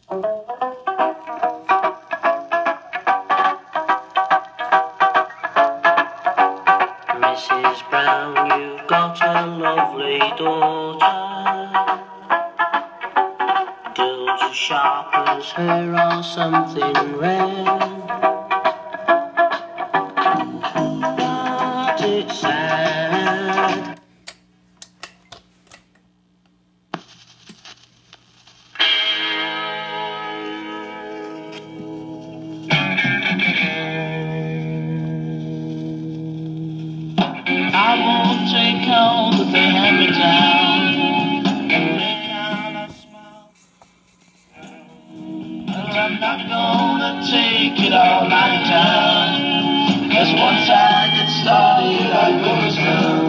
Mrs. Brown, you've got a lovely daughter. Girls as sharp as her are something rare. But it's sad. I won't take all that they hand me down. And I'm not gonna take it all lying down. 'Cause once I get started, I go to town.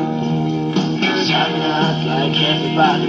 'Cause I'm not like everybody